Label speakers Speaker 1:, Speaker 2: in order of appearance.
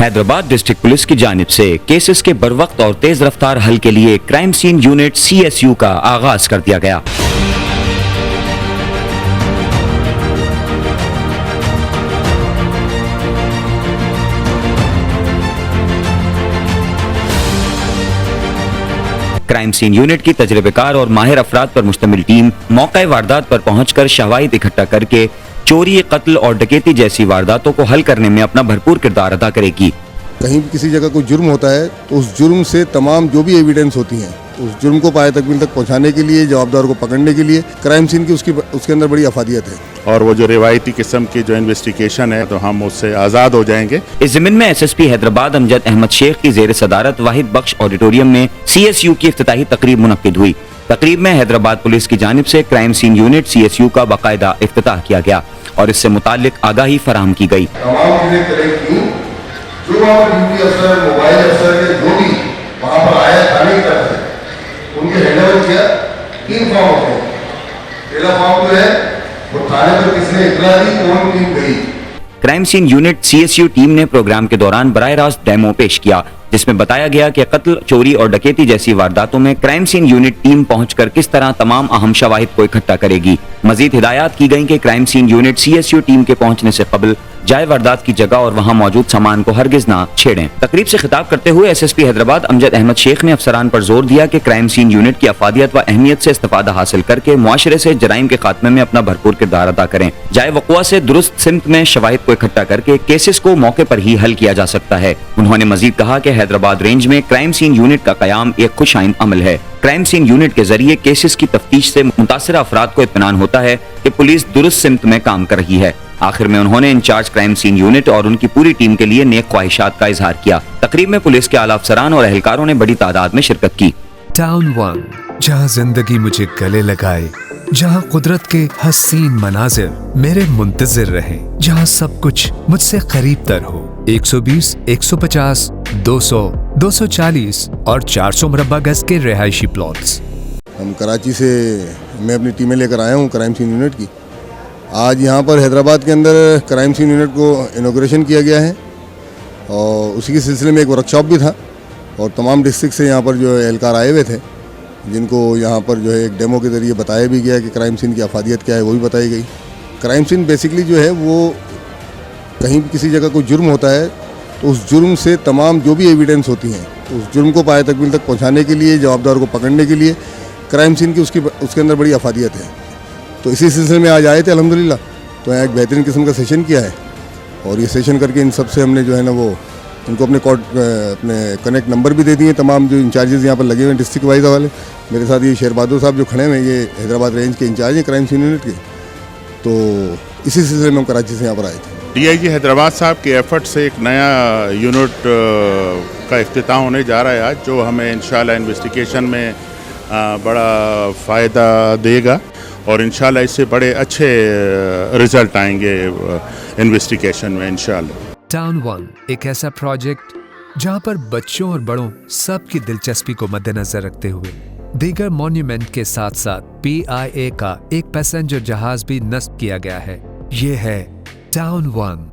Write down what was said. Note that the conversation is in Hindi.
Speaker 1: हैदराबाद डिस्ट्रिक्ट पुलिस की जानिब से केसेस के बरवक्त और तेज रफ्तार हल के लिए क्राइम सीन यूनिट CSU का आगाज कर दिया गया। क्राइम सीन यूनिट की तजर्बेकार और माहिर अफराद पर मुश्तमिल टीम मौके वारदात पर पहुंचकर शवाहिद इकट्ठा करके चोरी, कत्ल और डकैती जैसी वारदातों को हल करने में अपना भरपूर किरदार अदा करेगी।
Speaker 2: कहीं भी किसी जगह कोई जुर्म होता है तो उस जुर्म से तमाम जो भी एविडेंस होती हैं उस जुर्म को पाए तकमील तक पहुंचाने के लिए, जवाबदार को पकड़ने के लिए क्राइम सीन की उसके अंदर बड़ी अफादियत है।
Speaker 3: और वो जो रिवायती किस्म की जो इन्वेस्टिगेशन है तो हम उससे आज़ाद हो जाएंगे।
Speaker 1: इस ज़मीन में SSP हैदराबाद अमजद अहमद शेख की ज़ेर सदारत वाहिद बख्श ऑडिटोरियम में CSU की इफ्तिताही तकरीब मुनक्किद हुई। तकरीब में हैदराबाद पुलिस की जानिब से क्राइम सीन यूनिट CSU का बाकायदा इफ्तिताह किया गया और इससे मुताल्लिक आगाही फराहम की गई।
Speaker 2: जो ड्यूटी अफसर, मोबाइल अफसर के जो भी वहाँ पर आया थाने की तरफ से उनके हैंडओवर किया। 3 फॉर्म होते हैं। पहला फॉर्म जो है वो थाने पर किसने इतला दी, कौन टीम गई।
Speaker 1: Crime scene unit CSU team ने प्रोग्राम के दौरान बराह रास्त डेमो पेश किया जिसमें बताया गया कि कत्ल, चोरी और डकैती जैसी वारदातों में क्राइम सीन यूनिट टीम पहुंचकर किस तरह तमाम अहम शवाहिद को इकट्ठा करेगी। मजीद हिदायत की गई कि crime scene unit CSU team के पहुंचने से कबल जाए वारदात की जगह और वहां मौजूद सामान को हरगिज ना छेड़ें। तकरीब से खिताब करते हुए SSP हैदराबाद अमजद अहमद शेख ने अफसरान पर जोर दिया कि क्राइम सीन यूनिट की अफादियत व अहमियत से इस्तेफादा हासिल करके मुआशरे से जराइम के खात्मे में अपना भरपूर किरदार अदा करें। जाए वक़ुआ से दुरुस्त सिमत में शवाहिद को इकट्ठा करके केसेस को मौके पर ही हल किया जा सकता है। उन्होंने मजीद कहा कि हैदराबाद रेंज में क्राइम सीन यूनिट का कयाम एक खुशाइंद अमल है। क्राइम सीन यूनिट के जरिए केसेस की तफ्तीश से मुतासिर अफराद को इत्मीनान होता है कि पुलिस दुरुस्त सिमत में काम कर रही है। आखिर में उन्होंने इंचार्ज क्राइम सीन यूनिट और उनकी पूरी टीम के लिए नेक ख्वाहिशात का इजहार किया। तकरीब में पुलिस के आला अफसरान और एहलकारों ने बड़ी तादाद में शिरकत की।
Speaker 4: टाउन 1, जहाँ जिंदगी मुझे गले लगाए, जहाँ कुदरत के हसीन मनाजिर मेरे मुंतजिर रहे, जहाँ सब कुछ मुझसे करीब तर हो। 120, 150, 200, 240 और 400 मुरब्बा गज के रिहायशी प्लॉट्स।
Speaker 2: हम कराची से मैं अपनी टीमें लेकर आया हूँ क्राइम सीन यूनिट की। आज यहाँ पर हैदराबाद के अंदर क्राइम सीन यूनिट को इनॉग्रेशन किया गया है और उसी के सिलसिले में एक वर्कशॉप भी था और तमाम डिस्ट्रिक्ट से यहाँ पर जो एहलकार आए हुए थे जिनको यहाँ पर जो है एक डेमो के ज़रिए बताया भी गया कि क्राइम सीन की अफादियत क्या है, वो भी बताई गई। क्राइम सीन बेसिकली जो है वो कहीं भी किसी जगह कोई जुर्म होता है तो उस जुर्म से तमाम जो भी एविडेंस होती हैं उस जुर्म को पाए तकमील तक पहुँचाने के लिए, जवाबदार को पकड़ने के लिए क्राइम सीन की उसके अंदर बड़ी अफादियत है। तो इसी सिलसिले में आज आए थे अल्हम्दुलिल्लाह। तो यहाँ एक बेहतरीन किस्म का सेशन किया है और ये सेशन करके इन सब से हमने जो है ना वो इनको अपने कनेक्ट नंबर भी दे दिए। तमाम जो इंचार्जेस यहाँ पर लगे हुए हैं डिस्ट्रिक्ट वाइज वाले, मेरे साथ ये शेर बहादुर साहब जो खड़े हैं, ये हैदराबाद रेंज के इंचार्ज हैं क्राइम सीन यूनिट के। तो इसी सिलसिले में हम कराची से यहाँ पर आए थे।
Speaker 3: DIG हैदराबाद साहब के एफर्ट से एक नया यूनिट का इफ्तिताह होने जा रहा है आज, जो हमें इंशाल्लाह इन्वेस्टिगेशन में बड़ा फ़ायदा देगा और इंशाल्लाह इससे बड़े अच्छे रिजल्ट आएंगे इन्वेस्टिगेशन में इंशाल्लाह।
Speaker 4: टाउन 1 एक ऐसा प्रोजेक्ट जहां पर बच्चों और बड़ों सबकी दिलचस्पी को मद्देनजर रखते हुए दीगर मॉन्यूमेंट के साथ साथ PIA का एक पैसेंजर जहाज भी नस्ब किया गया है। ये है टाउन 1।